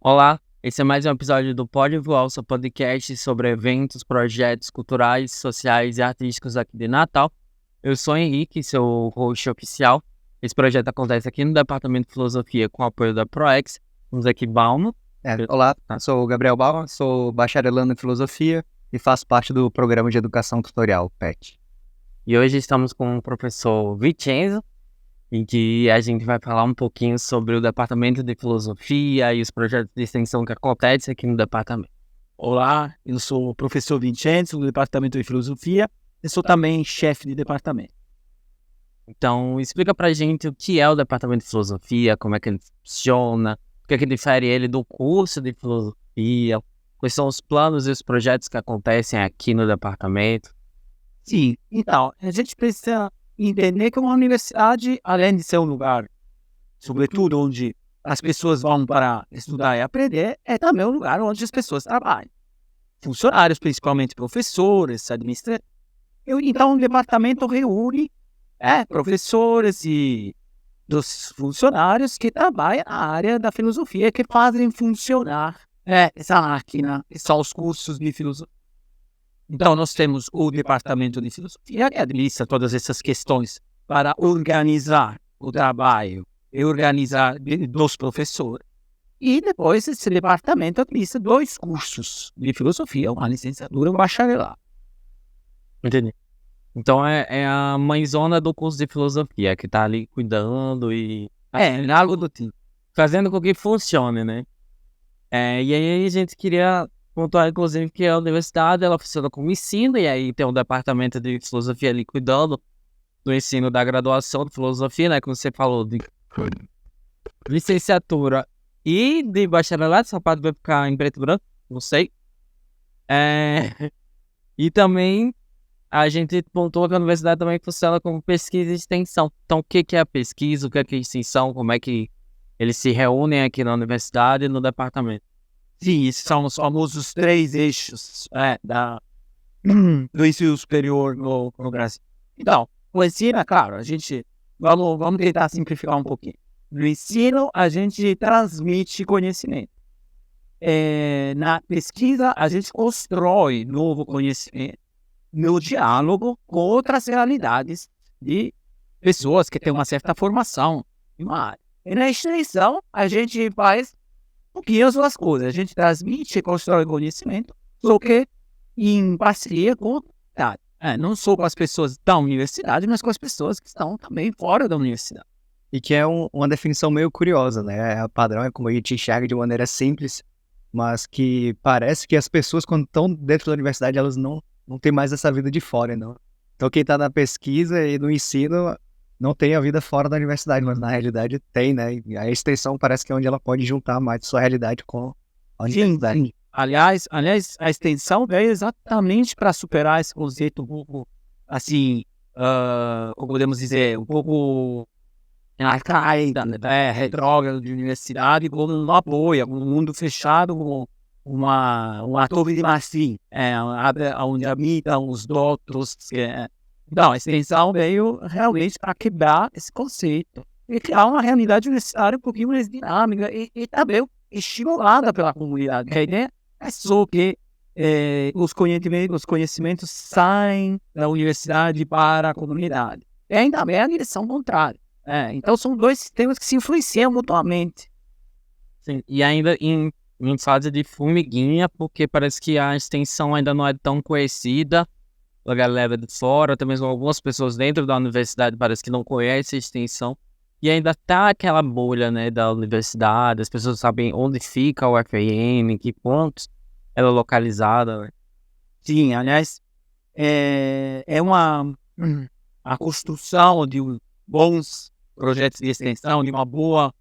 Olá, esse é mais um episódio do Pode Voar, seu podcast sobre eventos, projetos culturais, sociais e artísticos aqui de Natal. Eu sou o Henrique, seu host oficial. Esse projeto acontece aqui no Departamento de Filosofia com o apoio da ProEx. Temos aqui Balmo. Olá, eu sou o Gabriel Balma, sou bacharelando em Filosofia e faço parte do Programa de Educação Tutorial, PET. E hoje estamos com o professor Vincenzo, em que a gente vai falar um pouquinho sobre o Departamento de Filosofia e os projetos de extensão que acontecem aqui no departamento. Olá, eu sou o professor Vincenzo, do Departamento de Filosofia, e sou também chefe de departamento. Então, explica pra gente o que é o Departamento de Filosofia, como é que ele funciona, o que é que difere ele do curso de Filosofia, quais são os planos e os projetos que acontecem aqui no departamento. Sim, então, a gente precisa entender que uma universidade, além de ser um lugar, sobretudo onde as pessoas vão para estudar e aprender, é também um lugar onde as pessoas trabalham. Funcionários, principalmente professores, administradores. Então, o departamento reúne professores e dos funcionários que trabalham na área da filosofia, que fazem funcionar essa máquina, que são os cursos de filosofia. Então, nós temos o departamento de filosofia, que administra todas essas questões para organizar o trabalho e organizar dos professores. E depois, esse departamento administra 2 cursos de filosofia, uma licenciatura e um bacharelado. Entendi. Então é a mãezona do curso de filosofia que tá ali cuidando e Algo do tipo. fazendo com que funcione, né? E aí a gente queria pontuar, inclusive, que a universidade ela funciona como ensino, e aí tem um departamento de filosofia ali cuidando do ensino da graduação de filosofia, né? Como você falou, de licenciatura e de bacharelado, essa parte vai ficar em preto e branco, não sei. E também a gente pontuou que a universidade também funciona como pesquisa e extensão. Então, o que é a pesquisa, o que é a extensão, como é que eles se reúnem aqui na universidade e no departamento? Sim, esses são os famosos 3 eixos do ensino superior no Brasil. Então, o ensino, é claro, a gente vamos tentar simplificar um pouquinho. No ensino, a gente transmite conhecimento. Na pesquisa, a gente constrói novo conhecimento no diálogo com outras realidades de pessoas que têm uma certa formação em uma área. E na extensão, a gente faz um pouquinho as duas coisas. A gente transmite e constrói conhecimento, só que em parceria com a comunidade. Não só com as pessoas da universidade, mas com as pessoas que estão também fora da universidade. E que é uma definição meio curiosa, né? O padrão é como a gente enxerga de maneira simples, mas que parece que as pessoas, quando estão dentro da universidade, elas não têm mais essa vida de fora, não. Então quem está na pesquisa e no ensino não tem a vida fora da universidade, mas na realidade tem, né? E a extensão parece que é onde ela pode juntar mais sua realidade com a universidade. Sim. Aliás, a extensão veio exatamente para superar esse conceito um pouco, assim, como podemos dizer, um pouco arcaica, retrógrado de universidade, como uma bolha, um mundo fechado, como uma torre de marfim, onde habitam os doutos. Então, a extensão veio realmente para quebrar esse conceito e criar uma realidade universitária um pouquinho mais dinâmica e também estimulada pela comunidade. A ideia é só que os conhecimentos saem da universidade para a comunidade. E ainda bem a direção contrária. Então, são 2 sistemas que se influenciam mutuamente. Sim, e ainda em fase de formiguinha, porque parece que a extensão ainda não é tão conhecida a galera de fora, até mesmo algumas pessoas dentro da universidade parece que não conhecem a extensão, e ainda tá aquela bolha, né, da universidade, as pessoas sabem onde fica o UFRN, em que pontos ela é localizada, né? Sim, aliás, a construção de bons projetos de extensão, de uma boa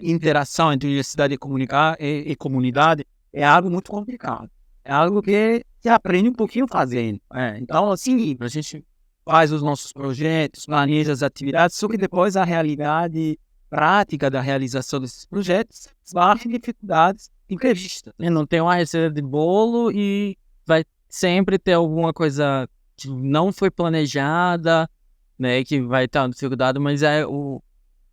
interação entre universidade e comunidade, é algo muito complicado. É algo que se aprende um pouquinho fazendo. Então, assim, a gente faz os nossos projetos, planeja as atividades, só que depois a realidade prática da realização desses projetos esbarra em dificuldades imprevistas. Não tem uma receita de bolo e vai sempre ter alguma coisa que não foi planejada, né, que vai estar dificuldade, mas é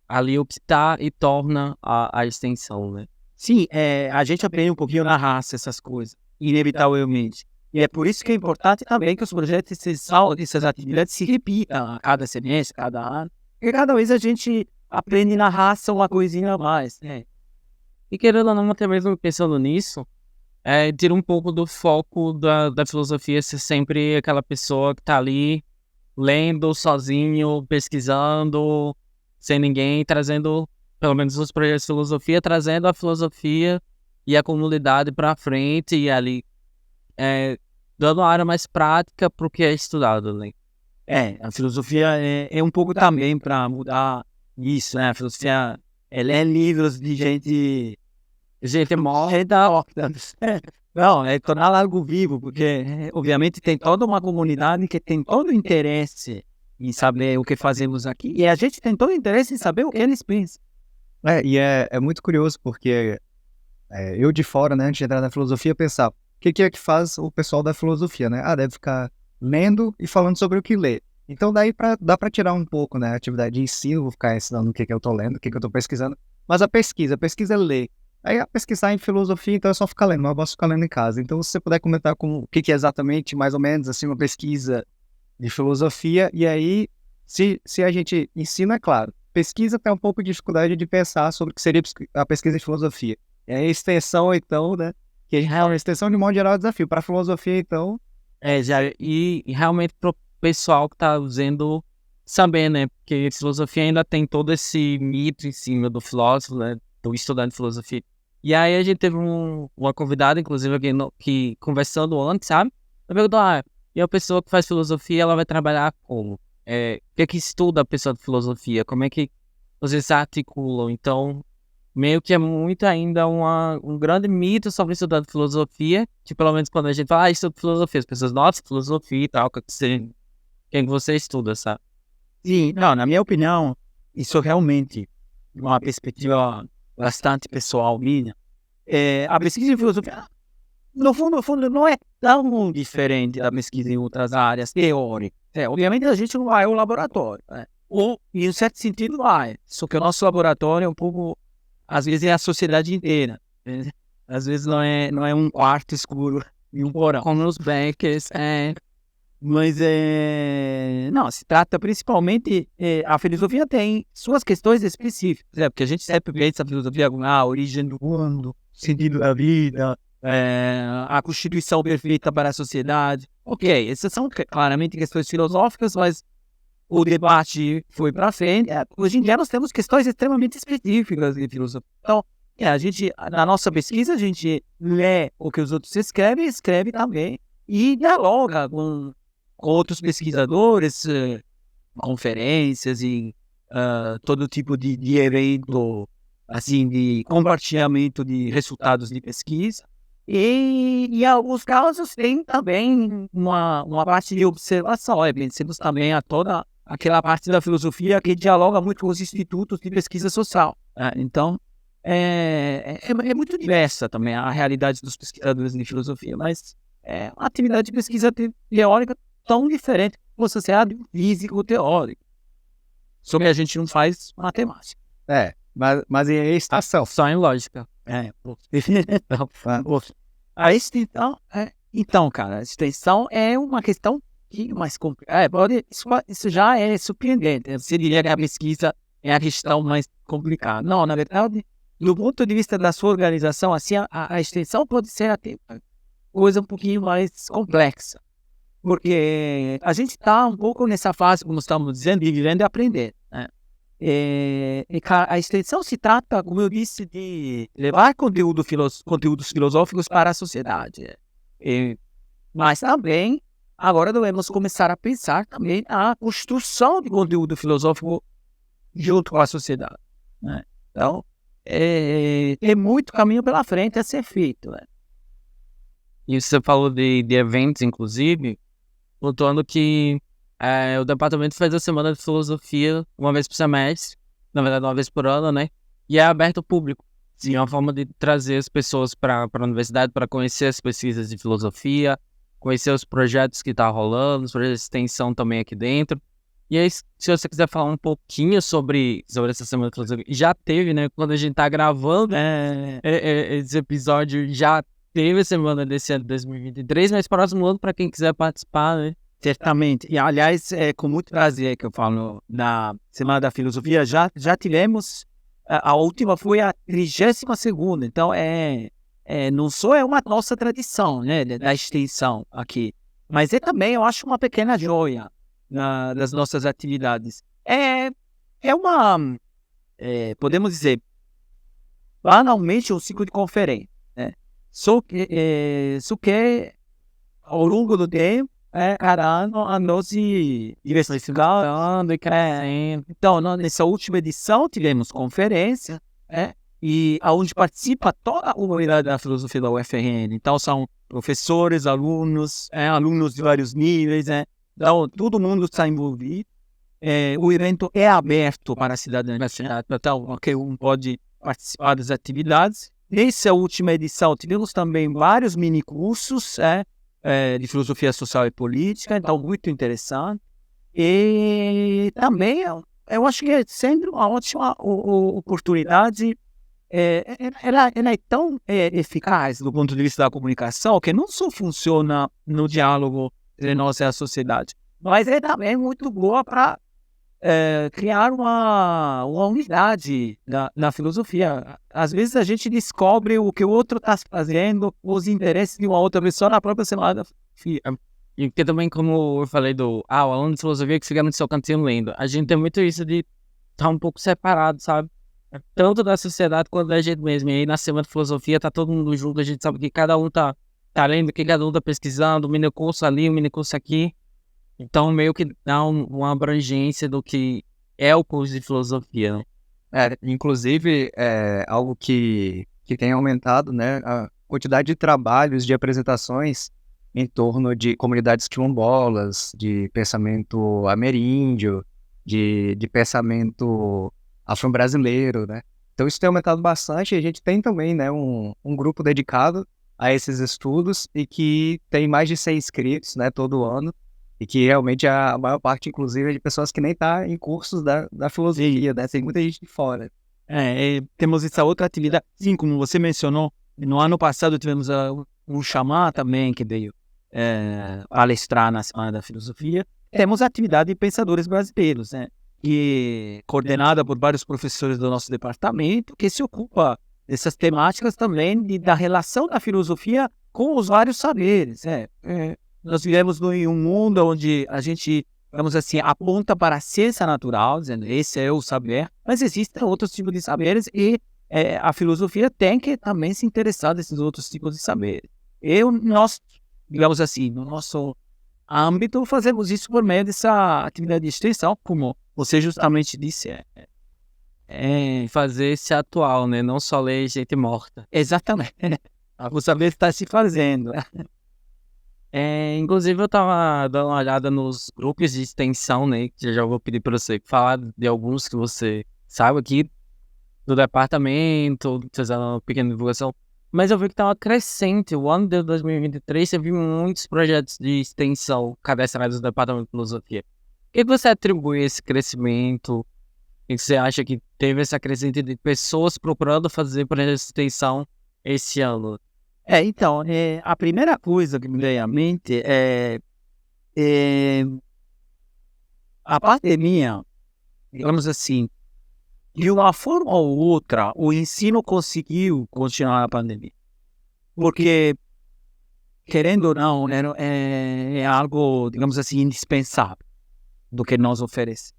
ali o que está e torna a extensão, né? Sim, a gente aprende um pouquinho na raça essas coisas, inevitavelmente. E é por isso que é importante também que os projetos de extensão, essas atividades se repitam a cada semestre, cada ano. Porque cada vez a gente aprende na raça uma coisinha a mais, né? E querendo ou não, até mesmo pensando nisso, tira um pouco do foco da filosofia ser sempre aquela pessoa que tá ali lendo sozinho, pesquisando, sem ninguém, trazendo, pelo menos os projetos de filosofia, trazendo a filosofia e a comunidade para frente e ali dando uma área mais prática para o que é estudado, né? A filosofia é um pouco também para mudar isso, né? A filosofia, ela é livros de gente morre da horta. Não, é tornar algo vivo, porque obviamente tem toda uma comunidade que tem todo o interesse em saber o que fazemos aqui, e a gente tem todo o interesse em saber o que eles pensam. E é muito curioso, porque eu de fora, né, antes de entrar na filosofia, pensava, o que é que faz o pessoal da filosofia, né? Deve ficar lendo e falando sobre o que lê. Então dá para tirar um pouco, né, a atividade de ensino, vou ficar ensinando o que eu tô lendo, o que eu tô pesquisando, mas a pesquisa é ler. Aí a pesquisar em filosofia, então é só ficar lendo, mas eu posso ficar lendo em casa. Então se você puder comentar o que é exatamente, mais ou menos, assim, uma pesquisa de filosofia, e aí, se a gente ensina, é claro, pesquisa tem um pouco de dificuldade de pensar sobre o que seria a pesquisa de filosofia. E aí a extensão, então, né, que a extensão de modo geral é desafio. Para a filosofia, então... E realmente pro pessoal que tá usando saber, né, porque filosofia ainda tem todo esse mito em cima do filósofo, né, do estudante de filosofia. E aí a gente teve uma convidada, inclusive, que conversando antes, sabe? Ela perguntou, e a pessoa que faz filosofia, ela vai trabalhar como? O que estuda a pessoa de filosofia? Como é que vocês se articulam? Então, meio que é muito ainda um grande mito sobre estudar filosofia, que pelo menos quando a gente fala, estudo filosofia, as pessoas, nossa, filosofia e tal, quem você estuda, sabe? Sim, não, na minha opinião, isso realmente é uma perspectiva bastante pessoal minha. A pesquisa em filosofia, no fundo, não é tão diferente da pesquisa em outras áreas teóricas. Obviamente a gente não vai ao laboratório, né? Ou, em um certo sentido, vai. Só que o nosso laboratório é um pouco, às vezes, é a sociedade inteira. Né? Às vezes não é um quarto escuro e um porão. Como os Beckers, Mas não, se trata principalmente, a filosofia tem suas questões específicas, porque a gente sempre pensa a filosofia como a origem do mundo, sentido da vida, a constituição perfeita para a sociedade. Ok, essas são claramente questões filosóficas, mas o debate foi para frente. Hoje em dia nós temos questões extremamente específicas de filosofia. Então, na nossa pesquisa, a gente lê o que os outros escrevem, escreve também e dialoga com outros pesquisadores, conferências e todo tipo de evento, assim, de compartilhamento de resultados de pesquisa. E em alguns casos tem também uma parte de observação. Pensamos também a toda aquela parte da filosofia que dialoga muito com os institutos de pesquisa social. Então, é muito diversa também a realidade dos pesquisadores de filosofia, mas é uma atividade de pesquisa teórica tão diferente como a sociedade físico teórico. Só que a gente não faz matemática. Mas em estação. só em lógica. A extensão, então, cara, a extensão é uma questão mais complicada. Isso já é surpreendente. Você diria que a pesquisa é a questão mais complicada. Não, na verdade, do ponto de vista da sua organização, assim, a extensão pode ser até uma coisa um pouquinho mais complexa. Porque a gente está um pouco nessa fase, como estamos dizendo, de vivendo e aprender. Né? A extensão se trata, como eu disse, de levar conteúdos filosóficos para a sociedade. Mas também, agora devemos começar a pensar também na construção de conteúdo filosófico junto com a sociedade. Né? Então, tem muito caminho pela frente a ser feito. Né? E você falou de eventos, inclusive, pontuando que o departamento faz a semana de filosofia uma vez por semestre, na verdade uma vez por ano, né? E é aberto ao público. Sim, é uma forma de trazer as pessoas para a universidade para conhecer as pesquisas de filosofia, conhecer os projetos que estão rolando, os projetos de extensão também aqui dentro. E aí, se você quiser falar um pouquinho sobre essa semana de filosofia, já teve, né? Quando a gente tá gravando esse episódio, já teve a semana desse ano de 2023, mas próximo ano, para quem quiser participar, né? Certamente. E, aliás, é com muito prazer que eu falo na Semana da Filosofia. Já tivemos, a última foi a 32ª, então não só é uma nossa tradição, né, da extensão aqui, mas é também, eu acho, uma pequena joia das nossas atividades. Podemos dizer, banalmente, um ciclo de conferência, né? Só que ao longo do tempo, cada ano a nós diversificando e crescendo. Então, nessa última edição tivemos conferência, e onde participa toda a comunidade da filosofia da UFRN. Então, são professores, alunos de vários níveis, então todo mundo está envolvido. O evento é aberto para a cidadania, então qualquer um pode participar das atividades. Nessa última edição tivemos também vários mini-cursos de filosofia social e política, então muito interessante. E também eu acho que é sempre uma ótima oportunidade. Ela é tão eficaz do ponto de vista da comunicação que não só funciona no diálogo entre nós e a sociedade, mas é também muito boa para criar uma unidade na filosofia. Às vezes a gente descobre o que o outro está fazendo, os interesses de uma outra pessoa na própria semana da filosofia. E porque também, como eu falei o aluno de filosofia que fica no seu cantinho lendo, a gente tem muito isso de estar um pouco separado, sabe? Tanto da sociedade quanto da gente mesmo. E aí na semana de filosofia tá todo mundo junto, a gente sabe que cada um tá lendo, que cada um tá pesquisando, um mini curso ali, um mini curso aqui. Então meio que dá uma abrangência do que é o curso de filosofia, né? Inclusive, algo que tem aumentado, né, a quantidade de trabalhos, de apresentações em torno de comunidades quilombolas, de pensamento ameríndio, de pensamento afro-brasileiro, né? Então isso tem aumentado bastante e a gente tem também, né, um grupo dedicado a esses estudos e que tem mais de 100 inscritos, né, todo ano, e que realmente a maior parte, inclusive, é de pessoas que nem tá em cursos da filosofia, né? Tem muita gente de fora. Temos essa outra atividade, sim, como você mencionou, no ano passado tivemos um xamã também que veio palestrar na Semana da Filosofia. Temos a atividade de pensadores brasileiros, né? E coordenada por vários professores do nosso departamento, que se ocupa dessas temáticas também da relação da filosofia com os vários saberes. Nós vivemos em um mundo onde a gente, vamos assim, aponta para a ciência natural, dizendo esse é o saber, mas existem outros tipos de saberes e a filosofia tem que também se interessar nesses outros tipos de saberes. Nós, digamos assim, no nosso âmbito, fazemos isso por meio dessa atividade de extensão, como você justamente disse. Fazer esse atual, né? Não só ler gente morta. Exatamente. O saber está se fazendo. Inclusive, eu tava dando uma olhada nos grupos de extensão, né? Que já vou pedir para você falar de alguns que você sabe aqui do departamento, fazendo uma pequena divulgação. Mas eu vi que estava crescente. O ano de 2023 teve muitos projetos de extensão cadastrados do Departamento de Filosofia. O que você atribui a esse crescimento? O que você acha que teve essa crescente de pessoas procurando fazer projetos de extensão esse ano? Então, a primeira coisa que me veio à mente é a pandemia, digamos assim, de uma forma ou outra, o ensino conseguiu continuar a pandemia. Porque, querendo ou não, é algo, digamos assim, indispensável do que nós oferecemos.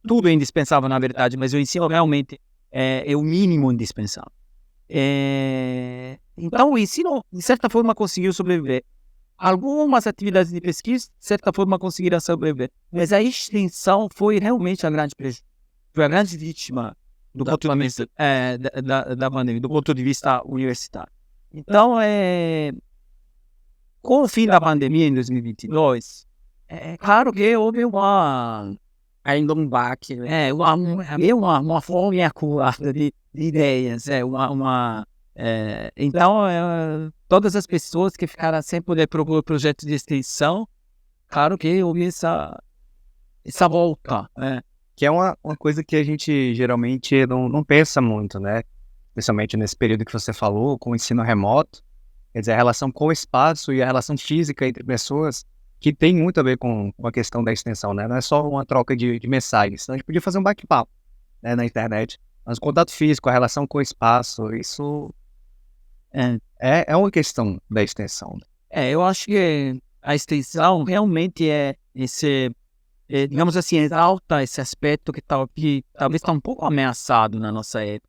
Tudo é indispensável, na verdade, mas o ensino realmente é o mínimo indispensável. Então, o ensino, de certa forma, conseguiu sobreviver. Algumas atividades de pesquisa, de certa forma, conseguiram sobreviver. Mas a extensão foi realmente a grande vítima do ponto de vista da pandemia, do ponto de vista universitário. Então, com o fim da pandemia em 2022, claro que houve ainda um baque, né? uma fome acumulada de ideias, então todas as pessoas que ficaram sem poder propor projetos de extensão, claro que houve essa volta, né? Que é uma coisa que a gente geralmente não pensa muito, né? Especialmente nesse período que você falou, com o ensino remoto. Quer dizer, a relação com o espaço e a relação física entre pessoas, que tem muito a ver com a questão da extensão, né? Não é só uma troca de mensagens. Então, a gente podia fazer um bate-papo, né, na internet. Mas o contato físico, a relação com o espaço, isso é uma questão da extensão. Eu acho que a extensão realmente digamos assim, exalta esse aspecto que talvez está um pouco ameaçado na nossa época.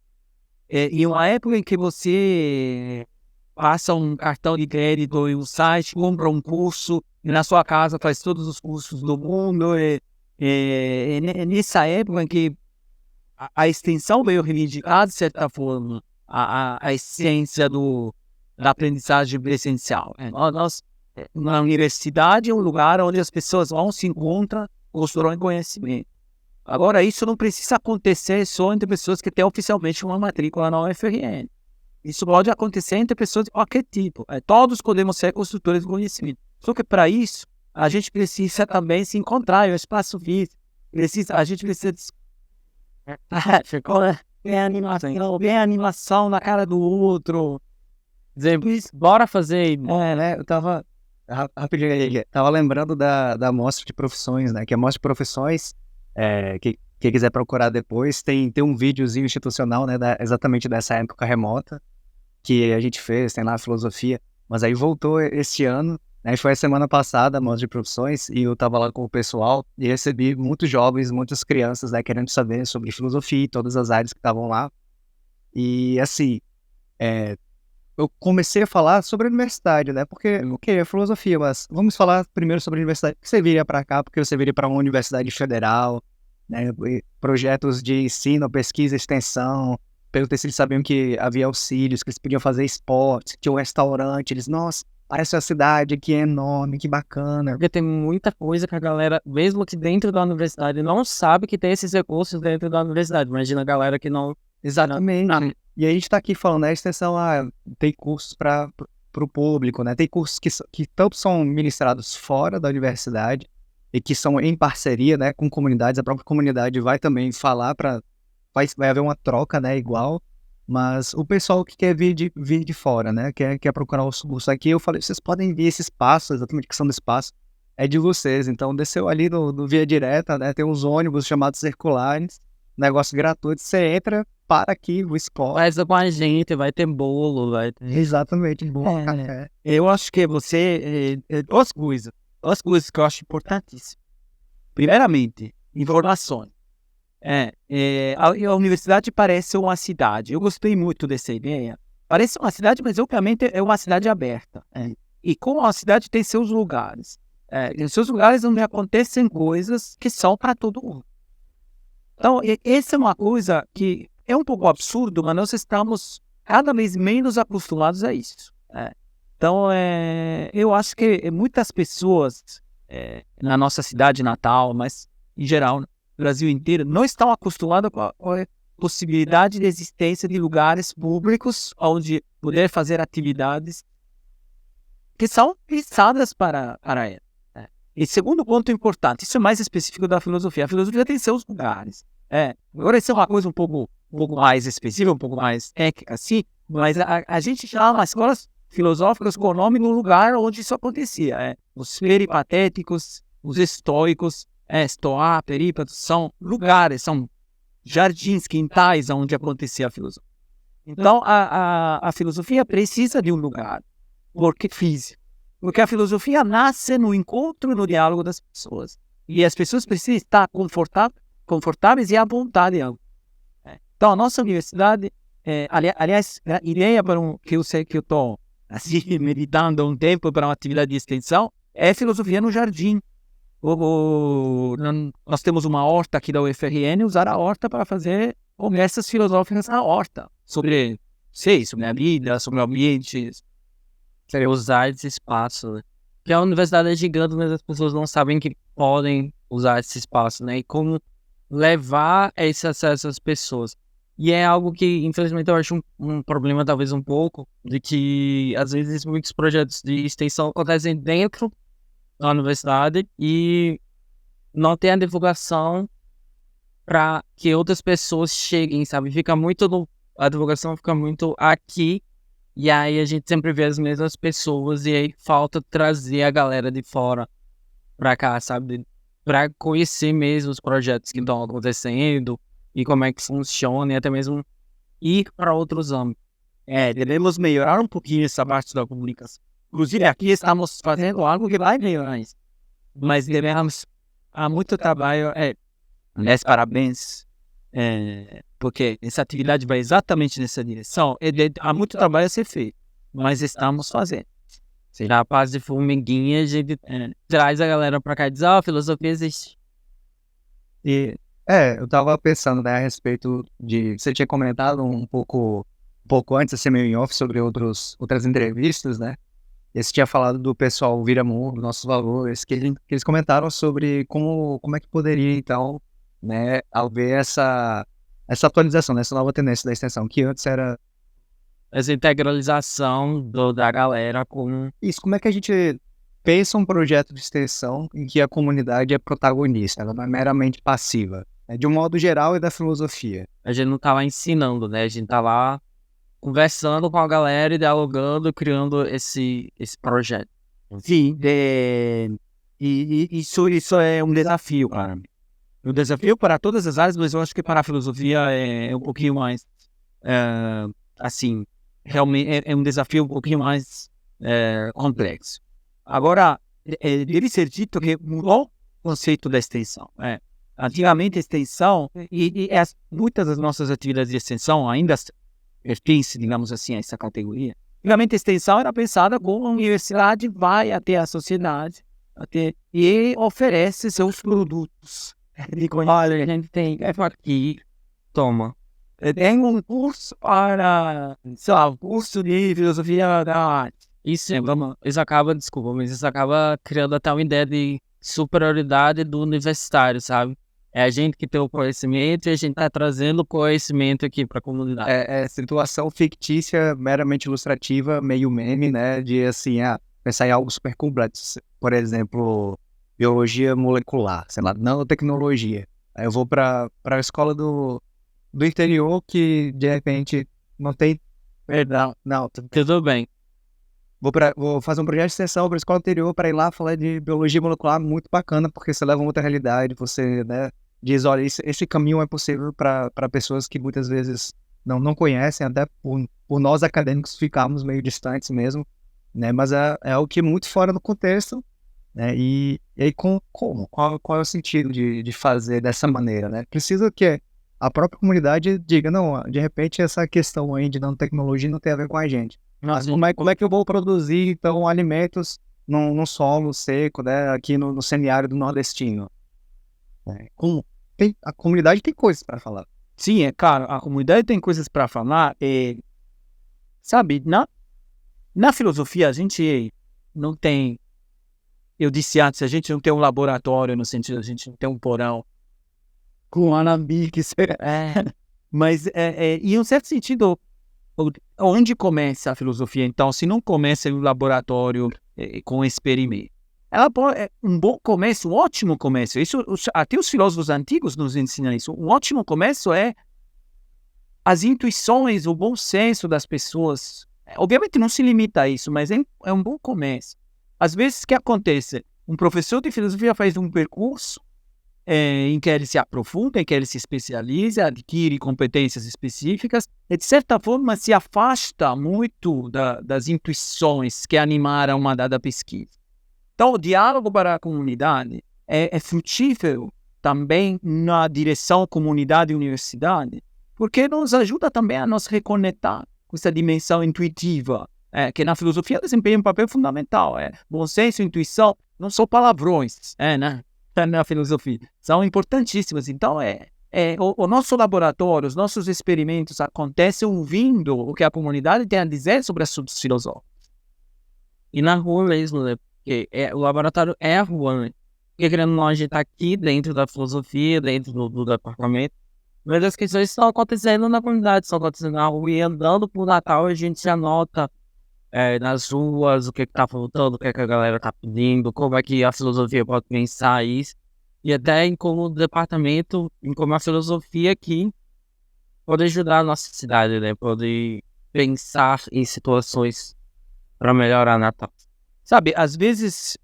Em uma época em que você passa um cartão de crédito em um site, compra um curso, e na sua casa faz todos os cursos do mundo. Nessa época em que a extensão veio reivindicar, de certa forma, a essência da aprendizagem presencial. Na universidade é um lugar onde as pessoas vão, se encontram, constroem conhecimento. Agora, isso não precisa acontecer só entre pessoas que têm oficialmente uma matrícula na UFRN. Isso pode acontecer entre pessoas de qualquer tipo. Todos podemos ser construtores de conhecimento. Só que para isso, a gente precisa também se encontrar em um espaço físico. A gente precisa ver a animação na cara do outro. Bora fazer. Né? Eu tava rapidinho aí, tava lembrando da mostra de profissões, né? Que a mostra de profissões, quem quiser procurar depois, tem um videozinho institucional, né? Exatamente dessa época remota que a gente fez, tem lá a filosofia, mas aí voltou esse ano, né? Foi a semana passada a mostra de profissões e eu tava lá com o pessoal e recebi muitos jovens, muitas crianças, né? Querendo saber sobre filosofia e todas as áreas que estavam lá. E assim, eu comecei a falar sobre a universidade, né? Porque eu queria filosofia, mas vamos falar primeiro sobre a universidade. Por que você viria para cá? Porque você viria para uma universidade federal, né? Projetos de ensino, pesquisa, extensão. Perguntei se eles sabiam que havia auxílios, que eles podiam fazer esportes, que tinha um restaurante. Eles, nossa, parece uma cidade que é enorme, que bacana. Porque tem muita coisa que a galera, mesmo que dentro da universidade, não sabe que tem esses recursos dentro da universidade. Imagina a galera que não... Exatamente. E a gente está aqui falando, né, a extensão tem cursos para o público, né? Tem cursos que tanto são ministrados fora da universidade e que são em parceria, né, com comunidades. A própria comunidade vai também falar vai haver uma troca, né, igual. Mas o pessoal que quer vir de fora, né, quer procurar os cursos aqui, eu falei, vocês podem vir esse espaço, exatamente a questão do espaço, é de vocês. Então, desceu ali no Via Direta, né, tem uns ônibus chamados circulares, negócio gratuito, você entra, para aqui, o escola. Faz com a gente, vai ter bolo, vai ter... Exatamente, bom café. Eu acho que duas coisas que eu acho importantíssimas. Primeiramente, informações. A universidade parece uma cidade. Eu gostei muito dessa ideia. Parece uma cidade, mas obviamente é uma cidade aberta. E como a cidade tem seus lugares. Tem seus lugares onde acontecem coisas que são para todo mundo. Então, essa é uma coisa que é um pouco absurdo, mas nós estamos cada vez menos acostumados a isso. Então, eu acho que muitas pessoas na nossa cidade natal, mas em geral, no Brasil inteiro, não estão acostumadas com a possibilidade de existência de lugares públicos onde poder fazer atividades que são pensadas para ela. E segundo ponto importante, isso é mais específico da filosofia. A filosofia tem seus lugares. Agora, isso é uma coisa um pouco mais específica, um pouco mais técnica, assim, mas a gente chama escolas filosóficas com o nome do lugar onde isso acontecia. Os peripatéticos, os estoicos, estoá, perípatos, são lugares, são jardins, quintais onde acontecia a filosofia. Então, a filosofia precisa de um lugar, porque físico. Porque a filosofia nasce no encontro e no diálogo das pessoas. E as pessoas precisam estar confortáveis e à vontade. Então, a nossa universidade, aliás, a ideia que eu sei que eu estou assim, meditando há um tempo para uma atividade de extensão, é filosofia no jardim. Nós temos uma horta aqui da UFRN, usar a horta para fazer conversas filosóficas na horta, sobre a vida, sobre o ambiente. Seria usar esse espaço, né? Porque a universidade é gigante, mas as pessoas não sabem que podem usar esse espaço, né? E como levar esse acesso às pessoas. E é algo que, infelizmente, eu acho um problema, talvez um pouco, de que, às vezes, muitos projetos de extensão acontecem dentro da universidade e não tem a divulgação para que outras pessoas cheguem, sabe? A divulgação fica muito aqui, e aí a gente sempre vê as mesmas pessoas, e aí falta trazer a galera de fora pra cá, sabe? Pra conhecer mesmo os projetos que estão acontecendo, e como é que funciona, e até mesmo ir para outros âmbitos. Devemos melhorar um pouquinho essa parte da comunicação. Inclusive, aqui estamos fazendo algo que vai melhorar isso. Mas devemos, há muito trabalho, aliás, parabéns, porque essa atividade vai exatamente nessa direção. Há muito trabalho a ser feito, mas estamos fazendo. Na parte de formiguinha, a gente traz a galera pra cá e diz, a filosofia existe. Eu tava pensando, né, a respeito de... Você tinha comentado um pouco antes, assim, meio em off, sobre outras entrevistas, né? E você tinha falado do pessoal Viramundo, nossos valores, que eles comentaram sobre como é que poderia, então, né, haver essa atualização, né, essa nova tendência da extensão, que antes era... Essa integralização da galera com... Isso, como é que a gente pensa um projeto de extensão em que a comunidade é protagonista, ela não é meramente passiva, né, de um modo geral e da filosofia. A gente não tá lá ensinando, né? A gente tá lá conversando com a galera, dialogando, criando esse projeto. Sim, e isso é um desafio, cara. Um desafio para todas as áreas, mas eu acho que para a filosofia é um pouquinho mais, assim, realmente é um desafio um pouquinho mais complexo. Agora, deve ser dito que mudou o conceito da extensão. Antigamente, a extensão, muitas das nossas atividades de extensão ainda pertence, digamos assim, a essa categoria. Antigamente, a extensão era pensada como a universidade vai até a sociedade e oferece seus produtos. Olha, a gente tem aqui, toma. Tem um curso para, sei lá, um curso de filosofia da arte. Isso acaba criando até uma ideia de superioridade do universitário, sabe? É a gente que tem o conhecimento e a gente tá trazendo o conhecimento aqui pra comunidade. É situação fictícia, meramente ilustrativa, meio meme, né? De assim, pensar em algo super complexo. Por exemplo, biologia molecular, sei lá, nanotecnologia. Aí eu vou pra escola do interior que, de repente, não tem... Perdão. Não, tudo bem. Vou fazer um projeto de extensão para a escola anterior para ir lá falar de biologia molecular, muito bacana, porque você leva uma outra realidade, você, né, diz, olha, esse caminho é possível para pessoas que muitas vezes não conhecem, até por nós acadêmicos ficarmos meio distantes mesmo, né, mas é algo que é muito fora do contexto, né, e aí como? Qual é o sentido de fazer dessa maneira, né? Precisa que a própria comunidade diga, não, de repente essa questão aí de nanotecnologia não tem a ver com a gente. Mas como é que eu vou produzir, então, alimentos num solo seco, né, aqui no semiárido nordestino? Como? A comunidade tem coisas para falar. Sim, claro, a comunidade tem coisas para falar. Sabe, na filosofia a gente não tem... Eu disse antes, a gente não tem um laboratório, no sentido, a gente não tem um porão com alambiques. Mas, em um certo sentido... Onde começa a filosofia, então, se não começa em um laboratório com experimento? Ela é um bom começo, um ótimo começo. Isso, até os filósofos antigos nos ensinam isso. Um ótimo começo é as intuições, o bom senso das pessoas. Obviamente não se limita a isso, mas é um bom começo. Às vezes, o que acontece? Um professor de filosofia faz um percurso em que ele se aprofunda, em que ele se especializa, adquire competências específicas, e de certa forma se afasta muito das intuições que animaram uma dada pesquisa. Então, o diálogo para a comunidade é frutífero também na direção comunidade e universidade, porque nos ajuda também a nos reconectar com essa dimensão intuitiva, que na filosofia desempenha um papel fundamental. Bom senso e intuição não são palavrões, né? Na filosofia, são importantíssimas. Então, o nosso laboratório, os nossos experimentos acontecem ouvindo o que a comunidade tem a dizer sobre assuntos filosóficos. E na rua mesmo, né? Porque o laboratório é a rua, né? Porque querendo ou não, a gente tá aqui dentro da filosofia, dentro do departamento, mas as questões estão acontecendo na comunidade, estão acontecendo na rua, e andando por Natal a gente já nota nas ruas o que tá faltando, o que a galera tá pedindo, como é que a filosofia pode pensar isso. e até em como o departamento, em como a filosofia aqui pode ajudar a nossa cidade, né? Pode pensar em situações para melhorar Natal. Sabe, às vezes,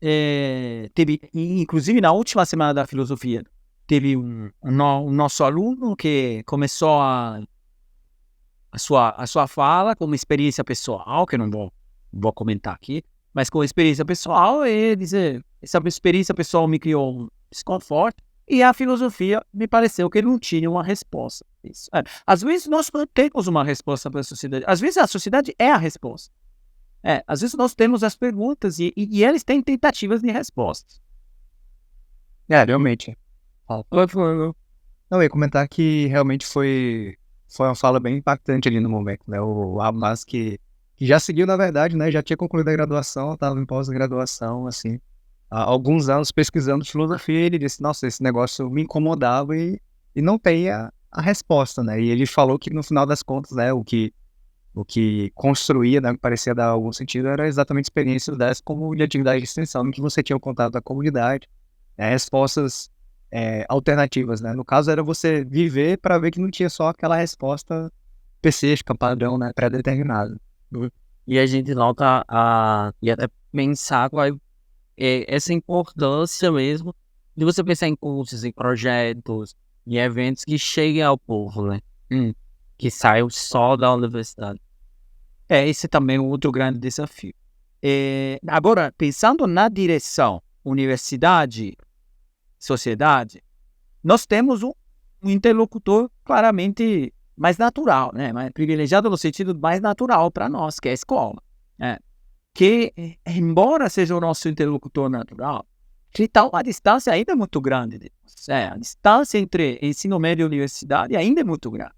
teve, inclusive na última semana da filosofia, teve um nosso aluno que começou a sua fala com uma experiência pessoal, que eu não vou comentar aqui, mas com experiência pessoal, e dizer, essa experiência pessoal me criou um desconforto, e a filosofia me pareceu que ele não tinha uma resposta. Isso. Às vezes nós não temos uma resposta para a sociedade, às vezes a sociedade é a resposta. Às vezes nós temos as perguntas e eles têm tentativas de respostas. Realmente. Não, eu ia comentar que realmente foi uma fala bem impactante ali no momento, né? O Abbas que já seguiu, na verdade, né? Já tinha concluído a graduação, estava em pós-graduação, assim, há alguns anos pesquisando filosofia, e ele disse, nossa, esse negócio me incomodava e não tem a resposta, né? E ele falou que no final das contas, né, o que construía, né, que parecia dar algum sentido, era exatamente experiências dessas como de atividade de extensão, em que você tinha o contato da comunidade, respostas alternativas, né? No caso, era você viver para ver que não tinha só aquela resposta específica, padrão, né, pré-determinada. E a gente nota e até pensar qual é essa importância mesmo de você pensar em cursos, em projetos, em eventos que cheguem ao povo, né? Que saiam só da universidade. Esse também é um outro grande desafio. Agora, pensando na direção universidade, sociedade, nós temos um interlocutor claramente mais natural, né? Mais privilegiado no sentido mais natural para nós, que é a escola. Que, embora seja o nosso interlocutor natural, a distância ainda é muito grande. A distância entre ensino médio e universidade ainda é muito grande.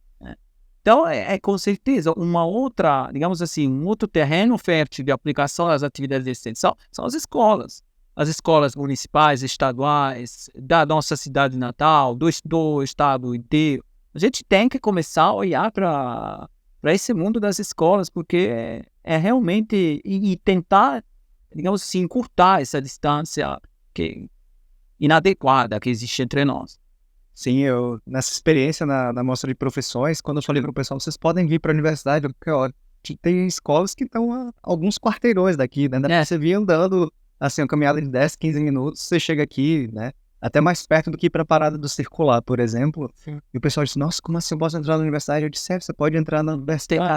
Então, com certeza uma outra, digamos assim, um outro terreno fértil de aplicação das atividades de extensão são as escolas. As escolas municipais, estaduais, da nossa cidade natal, do estado inteiro. A gente tem que começar a olhar para esse mundo das escolas, porque é realmente, e tentar, digamos assim, encurtar essa distância inadequada que existe entre nós. Sim, eu, nessa experiência na mostra de profissões, quando eu falei para o pessoal, vocês podem vir para a universidade, porque ó, tem escolas que estão a alguns quarteirões daqui, né? Você via andando, assim, uma caminhada de 10, 15 minutos, você chega aqui, né? Até mais perto do que ir para a parada do circular, por exemplo. Sim. E o pessoal disse, nossa, como assim eu posso entrar na universidade? Eu disse, você pode entrar na universidade.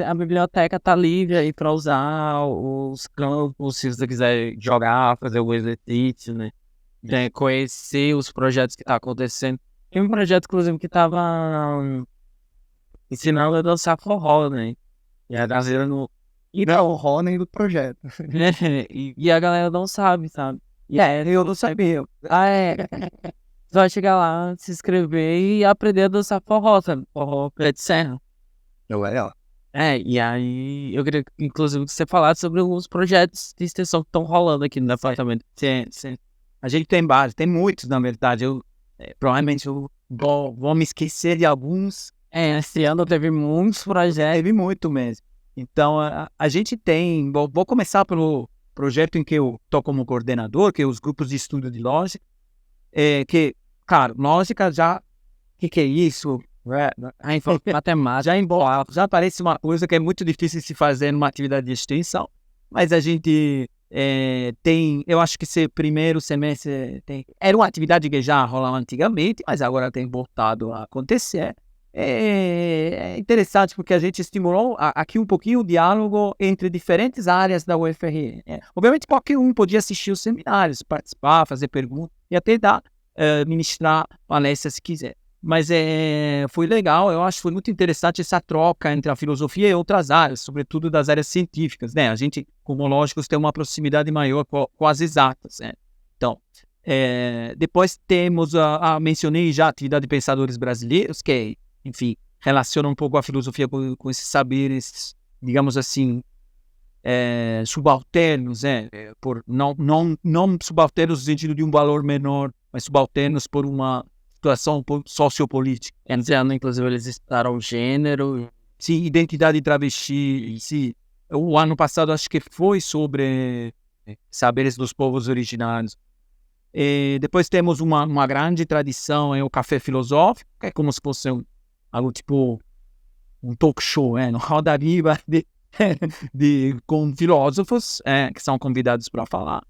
A biblioteca tá livre aí para usar os campos, se você quiser jogar, fazer o exercício, né? Conhecer os projetos que tá acontecendo. Tem um projeto, inclusive, que tava ensinando a dançar forró, né? E a galera não... E não o forró nem do projeto. e a galera não sabe. Eu não sabia. Você vai chegar lá, se inscrever e aprender a dançar forró, sabe? Forró pé de serra. E aí eu queria, inclusive, que você falasse sobre alguns projetos de extensão que estão rolando aqui no departamento. Sim. A gente tem vários, tem muitos, na verdade. Provavelmente eu vou me esquecer de alguns. Esse ano teve muitos projetos. Teve muito mesmo. Então, a gente tem... Vou começar pelo projeto em que eu estou como coordenador, que é os grupos de estudo de lógica. Que, claro, lógica já... O que é isso? Matemática. Já parece uma coisa que é muito difícil de se fazer numa atividade de extensão. Mas a gente... eu acho que esse primeiro semestre era uma atividade que já rolava antigamente, mas agora tem voltado a acontecer. É interessante porque a gente estimulou aqui um pouquinho o diálogo entre diferentes áreas da UFRN. Obviamente qualquer um podia assistir os seminários, participar, fazer perguntas e até ministrar palestras se quiser. Mas foi legal, eu acho que foi muito interessante essa troca entre a filosofia e outras áreas, sobretudo das áreas científicas, né? A gente, como lógicos, tem uma proximidade maior com as exatas, né? Então, depois temos, mencionei já a atividade de pensadores brasileiros, que, enfim, relaciona um pouco a filosofia com esses saberes, digamos assim, subalternos, por não subalternos no sentido de um valor menor, mas subalternos por uma situação sociopolítica. Esse ano, inclusive, eles estudaram gênero. Sim, identidade travesti. Sim. O ano passado, acho que foi sobre saberes dos povos originários. E depois temos uma grande tradição, é o café filosófico, que é como se fosse algo tipo um talk show, no Roda Viva com filósofos que são convidados para falar.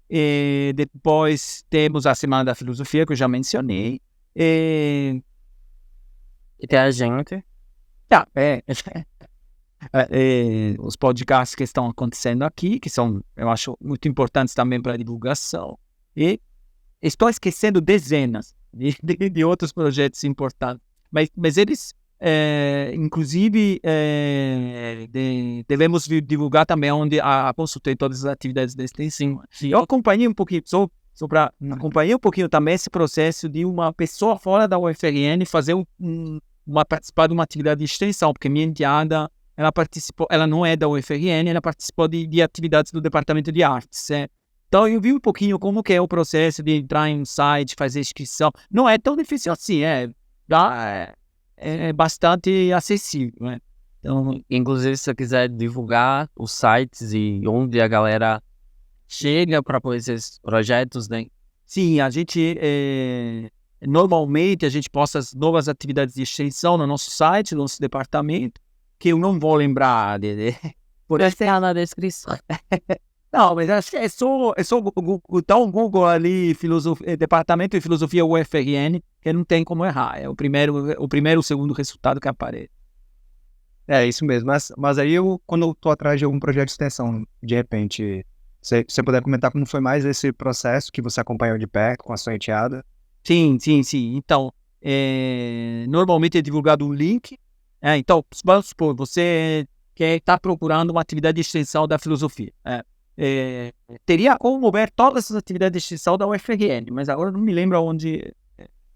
E depois temos a Semana da Filosofia, que eu já mencionei. E tem a gente. Os podcasts que estão acontecendo aqui, que são, eu acho, muito importantes também para a divulgação. E estou esquecendo dezenas de outros projetos importantes. Mas eles, inclusive, devemos divulgar também onde a consultei todas as atividades da extensão. Eu acompanhei um pouquinho, acompanhei um pouquinho também esse processo de uma pessoa fora da UFRN fazer participar de uma atividade de extensão, porque minha enteada, ela não é da UFRN, ela participou de atividades do Departamento de Artes. Então eu vi um pouquinho como que é o processo de entrar em um site, fazer inscrição. Não é tão difícil assim, é bastante acessível, né? Então, inclusive, se você quiser divulgar os sites e onde a galera chega para apoiar esses projetos, né? Sim, a gente normalmente a gente posta as novas atividades de extensão no nosso site, no nosso departamento, que eu não vou lembrar por estar na descrição. Não, mas acho que é só dar um Google ali, Departamento de Filosofia UFRN, que não tem como errar. É o primeiro e o segundo resultado que aparece. É isso mesmo. Mas aí quando eu tô atrás de algum projeto de extensão, de repente, se você puder comentar como foi mais esse processo que você acompanhou de perto com a sua enteada? Sim. Então, normalmente é divulgado um link. Então, vamos supor, você quer estar procurando uma atividade de extensão da filosofia. Teria como ver todas as atividades de extensão da UFRN, mas agora não me lembro onde.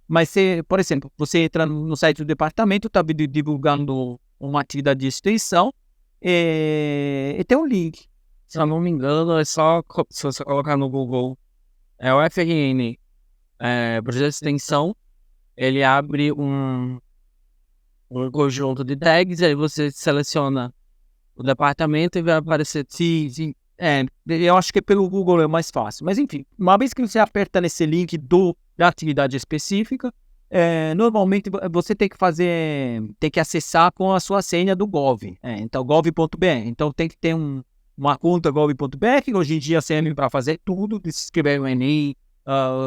Mas, por exemplo, você entra no site do departamento, está divulgando uma atividade de extensão e tem um link. Se eu não me engano, é só se você colocar no Google UFRN projeto de extensão, ele abre um conjunto de tags, aí você seleciona o departamento e vai aparecer. Sim. Eu acho que pelo Google é mais fácil. Mas enfim, uma vez que você aperta nesse link da atividade específica, normalmente você tem que acessar com a sua senha do Gov. Então, gov.br. Então tem que ter uma conta gov.br, que hoje em dia serve para fazer tudo, de se inscrever no Enem,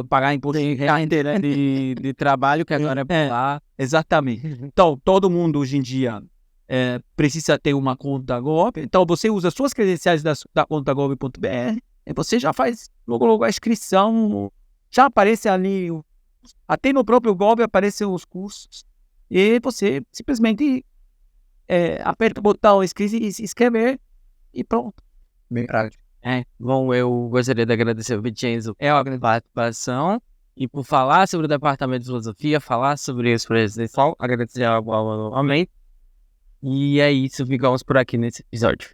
pagar imposto de trabalho, que agora é lá. Exatamente. Então, todo mundo hoje em dia precisa ter uma conta Gov. Então, você usa suas credenciais da conta gov.br e você já faz logo a inscrição. Já aparece ali, até no próprio Gov aparecem os cursos. E você simplesmente aperta o botão inscrever e pronto. Bem prático. Bom, eu gostaria de agradecer ao Vincenzo pela participação e por falar sobre o Departamento de Filosofia, falar sobre os projetos de extensão, agradecer ao novamente. E é isso, ficamos por aqui nesse episódio.